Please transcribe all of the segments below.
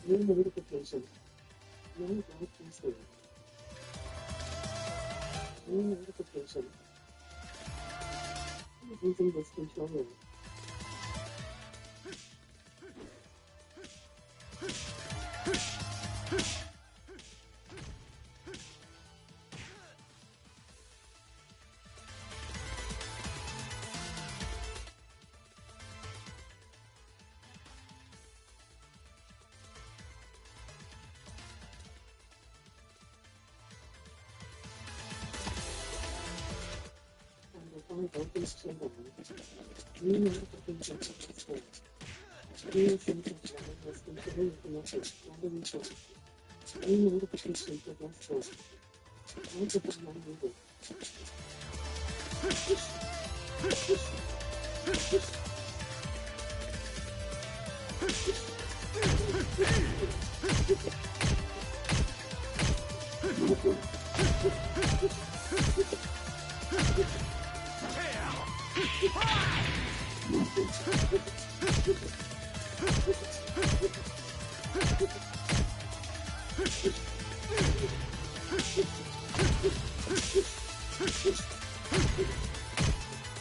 New notification. New notification. New notification. Using this controller. New notification. New notification. New notification.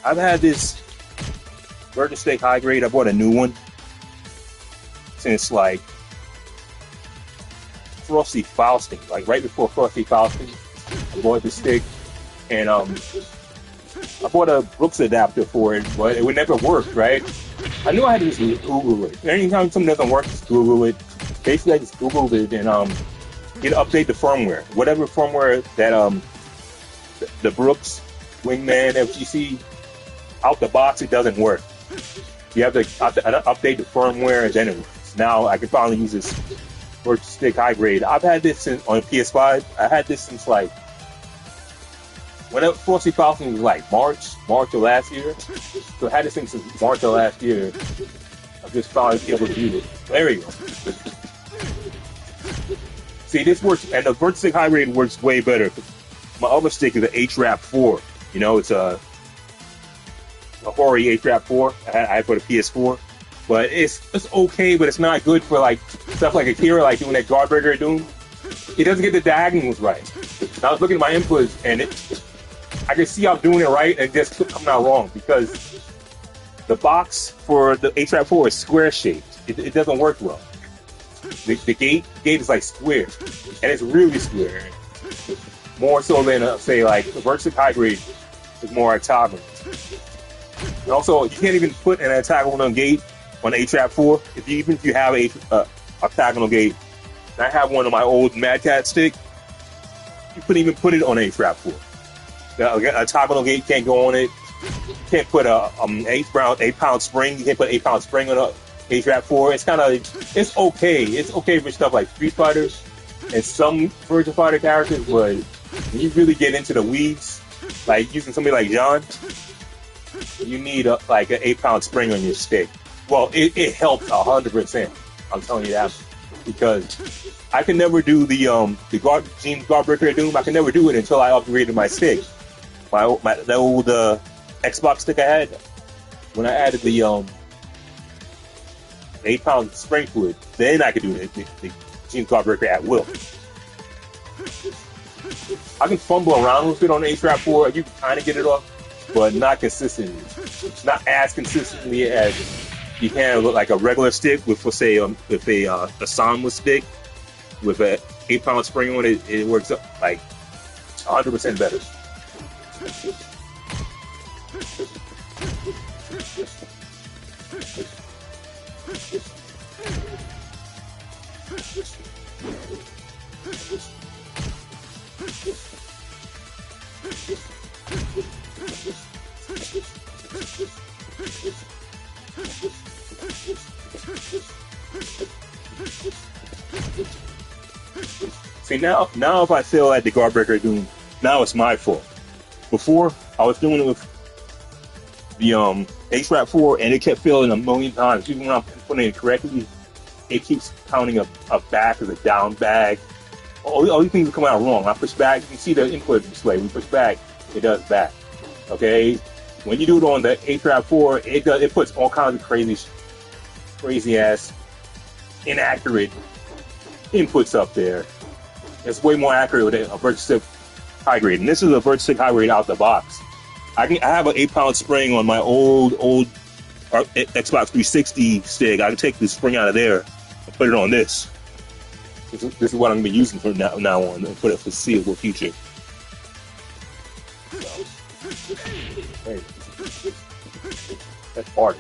I've had this Virgin Steak High Grade. I bought a new one since like Frosty Fausting, like right before Frosty Fausting. I bought the stick, and I bought a Brooks adapter for it, but it would never work, right? I knew I had to just Google it. Anytime something doesn't work, just Google it. Basically, I just Googled it and you update the firmware, whatever firmware that the Brooks Wingman FGC out the box, it doesn't work. You have to update the firmware, and then it works. Now I can finally use this Virgin Stick High Grade. I've had this since on PS5. I had this since like whenever Frosty Fausting was like March of last year. So I had this thing since March of last year. I just finally able to use it. There we go. See, this works, and the Virgin Stick High Grade works way better. My other stick is an HRAP 4. You know, it's a Hori HRAP 4. I had for the PS4. But it's okay, but it's not good for like stuff like Akira, like doing that guard breaker doom. It doesn't get the diagonals right. And I was looking at my inputs, and I can see I'm doing it right, and just coming out wrong because the box for the HRAP 4 is square shaped. It doesn't work well. The gate is like square, and it's really square. More so than say like the Virgin Stick High Grade is more octagonal. And also, you can't even put an octagonal gate on HRAP 4 even if you have a octagonal gate. And I have one on my old Mad Cat stick. You couldn't even put it on HRAP 4. The octagonal gate can't go on it. You can't put a 8-pound spring. You can't put an 8-pound spring on a HRAP 4. It's it's okay. It's okay for stuff like Street Fighters and some Virtua Fighter characters, but when you really get into the weeds, like using somebody like John, you need like an 8-pound spring on your stick. Well, it helps 100%. I'm telling you that because I can never do the Gene's Guard Breaker Doom. I can never do it until I upgraded my stick. The old Xbox stick I had, when I added the 8-pound spring to it, then I could do the Gene's Guard Breaker at will. I can fumble around with it on the HRAP 4. You can kind of get it off, but not consistently. Not as consistently as you can with like a regular stick with, say, with a Sanwa stick with an 8-pound spring on it. It works up like 100% better. See, now if I fail at the Guard Breaker Doom, now it's my fault. Before, I was doing it with the HRAP 4, and it kept failing a million times. Even when I'm putting it correctly, it keeps counting a back as a down bag. All these things are coming out wrong. I push back, you can see the input display. We push back, it does back. Okay? When you do it on the HRAP 4, it puts all kinds of crazy ass, inaccurate inputs up there. It's way more accurate with a Virtue Stick high grade. And this is a Virtue Stick high grade out the box. I have an 8-pound spring on my old Xbox 360 stick. I can take the spring out of there and put it on this. This is what I'm going to be using from now on and for the foreseeable future. Hey, that's hard.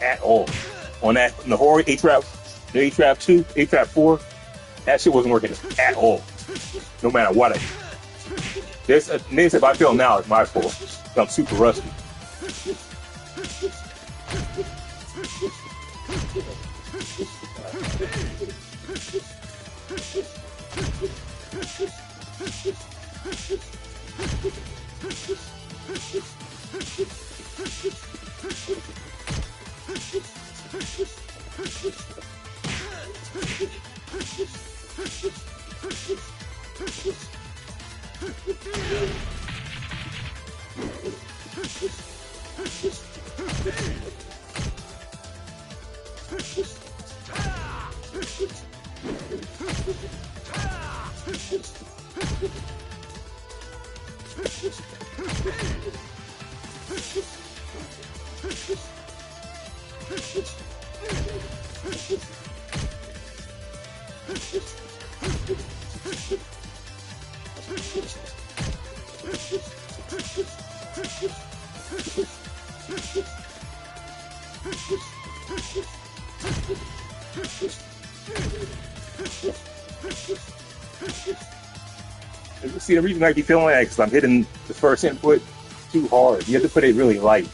At all on the horror 8-trap, the 8-trap 2, 8-trap 4, that shit wasn't working at all. No matter what this if I fail now, it's my fault. I'm super rusty. See, the reason I keep feeling that is because I'm hitting the first input too hard. You have to put it really light.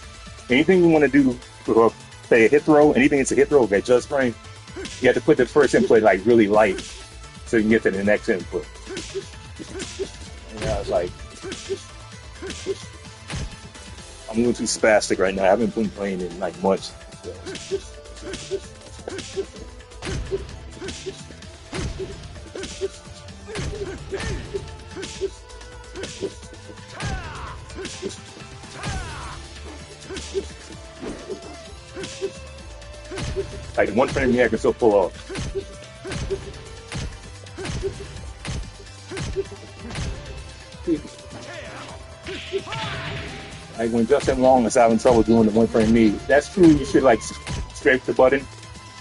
Anything you want to do for, say, a hit throw, anything that's a hit throw, that just frame, you have to put the first input like really light so you can get to the next input. And I was like, I'm a little too spastic right now. I haven't been playing it like much. So. Like one frame I can still pull off. Like when Justin Long is having trouble doing the one frame me, that's true. You should like scrape the button.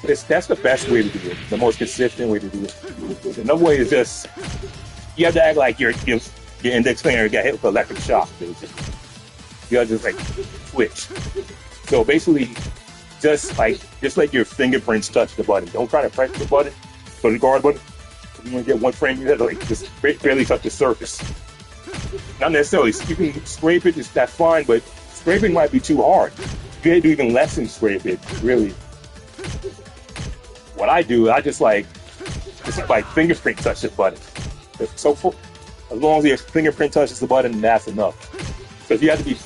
That's the best way to do it. The most consistent way to do it. Another way is just you have to act like your index finger got hit with an electric shock. Basically, you gotta just like switch. So basically, just let your fingerprints touch the button. Don't try to press the button, but the guard button. If you want to get one frame, you have to like just barely touch the surface. Not necessarily. You can scrape it, that's fine, but scraping might be too hard. You have to do even less than scrape it, really. What I do, I just like fingerprint touch the button. So as long as your fingerprint touches the button, that's enough. Because you have to be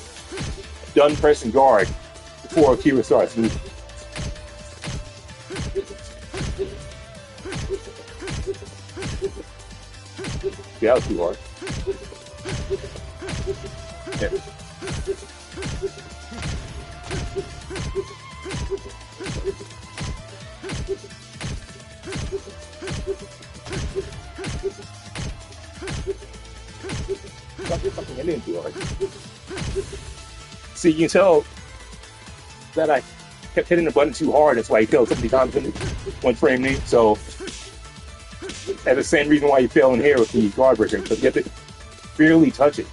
done pressing guard before a keyword starts moving. Yeah, that was too hard. Yeah. See, you can tell that I kept hitting the button too hard. That's why you failed so many times in one frame me. So that's the same reason why you fail in here with the guard breaker, because you have to barely touch it.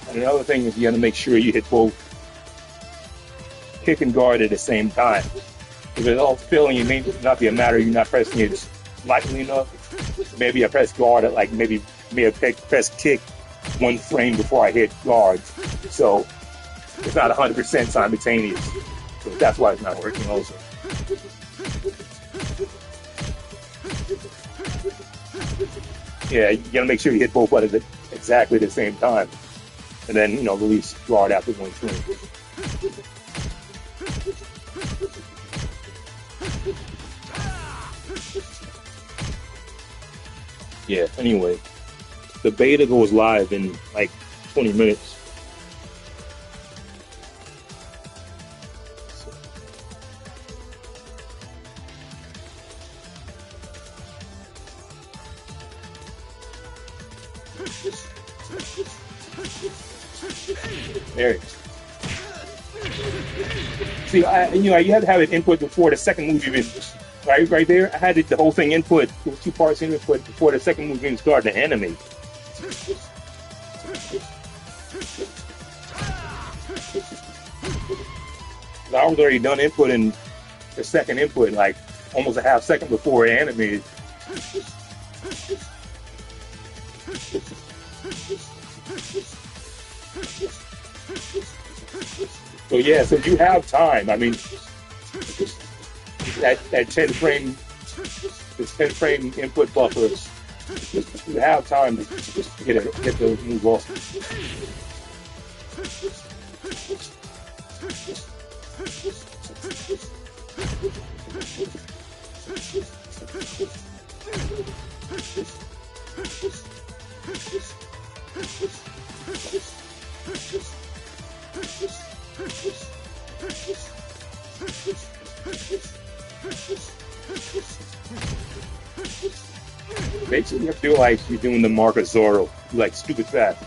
And another thing is you got to make sure you hit both kick and guard at the same time. If it's all failing, it may not be a matter of you not pressing it lightly enough. Maybe I press guard at like maybe press kick one frame before I hit guard. So it's not 100% simultaneous. So that's why it's not working also. Yeah, you gotta make sure you hit both buttons at exactly the same time. And then, release guard after one frame. Yeah, anyway, the beta goes live in like 20 minutes. There it is. See, you had to have it input before the second move even, right there. I had the whole thing input, those two parts input before the second move even started to animate. I was already done inputting the second input, like almost a half second before it animated. So yeah, so you have time. I mean, that 10 frame, this 10 frame input buffer, you have time to get those moves off. Basically, you feel like you're doing the Mark of Zorro, like stupid fast.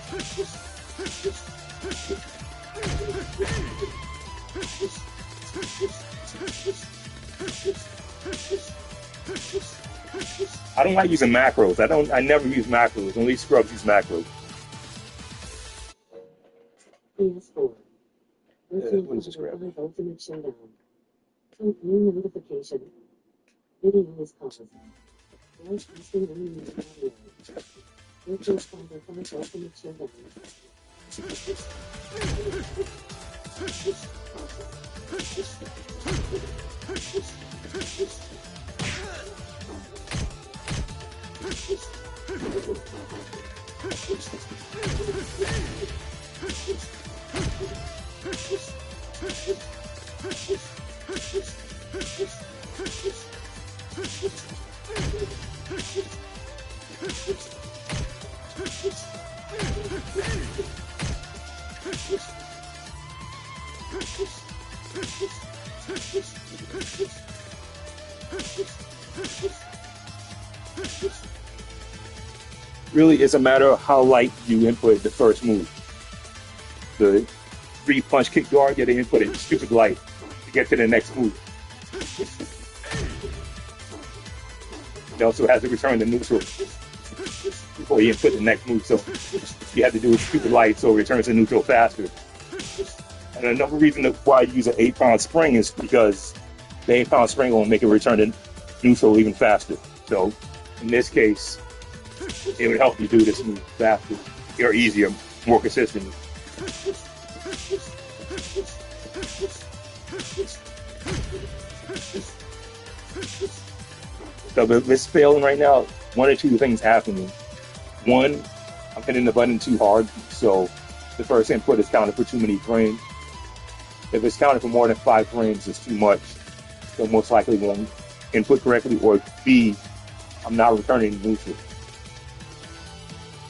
I don't like using macros. I never use macros. Only scrubs use macros. PS4. What is this crap? Ultimate Showdown. New notification. Video is paused. Launch testing enemy audio. Virtual Spider 5 Ultimate Showdown. Really, it's a matter of how light you input the first move. The 3 punch kick guard, you input it stupid light to get to the next move. It also has to return to neutral before you input the next move, so you have to do it stupid light so it returns to neutral faster. And another reason why I use an 8-pound spring is because the 8-pound spring will make it return to neutral even faster. So in this case, it would help you do this move faster, or easier, more consistent. So if it's failing right now, one or two things happening. One, I'm hitting the button too hard, so the first input is counted for too many frames. If it's counted for more than 5 frames, it's too much. So most likely won't input correctly, or B, I'm not returning neutral.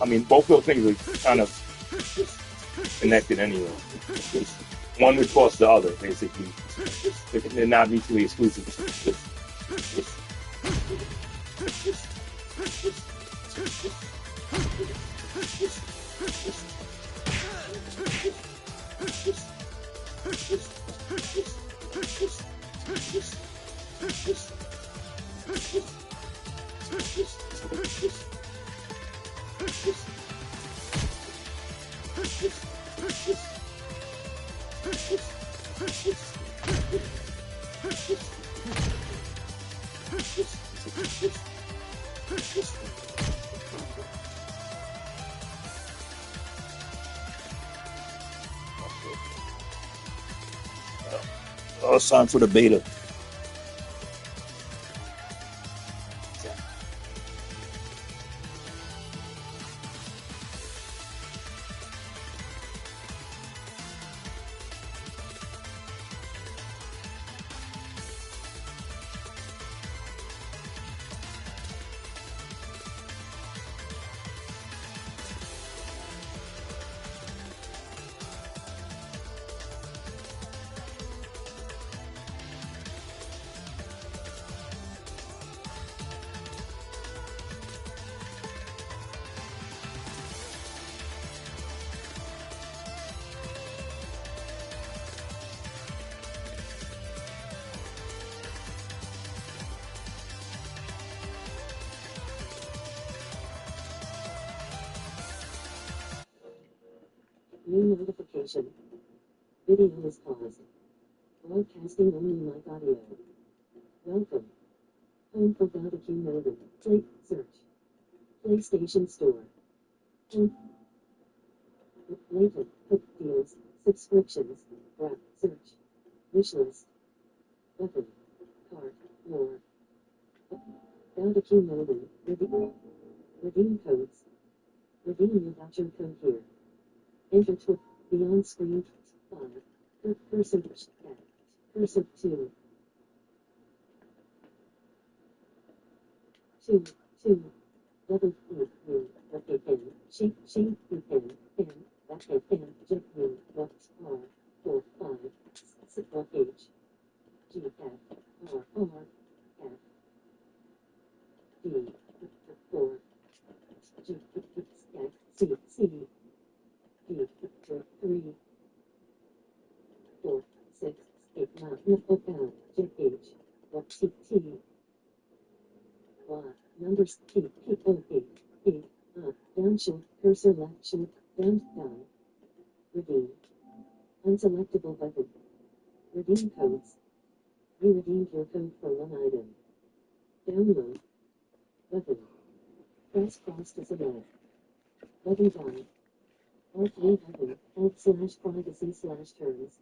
I mean, both those things are kind of connected anyway. One would cause the other, basically. They're not mutually exclusive. Oh, it's time for the beta. New notification. Video is paused. Broadcasting only like audio. Welcome. Home for barbecue modem. Play. Search. PlayStation Store. Home. Later. Cook deals. Subscriptions. Browse. Search. Wishlist. Button. Cart. More. Barbecue modem. Redeem. Redeem codes. Redeem your voucher code here. Enter to beyond screen 5. Person chat. Person 2. 2. Double U. Okay, pen. Shape. Pen. Back pen. Jet U. Box R. 4. 5. Sit H. G. F. R. F. D. 4. G. C. C. D. 3. 4, 6, 8, 9, N, J, H, T, T, Y, numbers, P, O, E, down shift, cursor left shift, down, redeem, unselectable button, redeem codes, you redeemed your code for one item, download, button, press cross to select, button down, R3 button, /privacy/terms.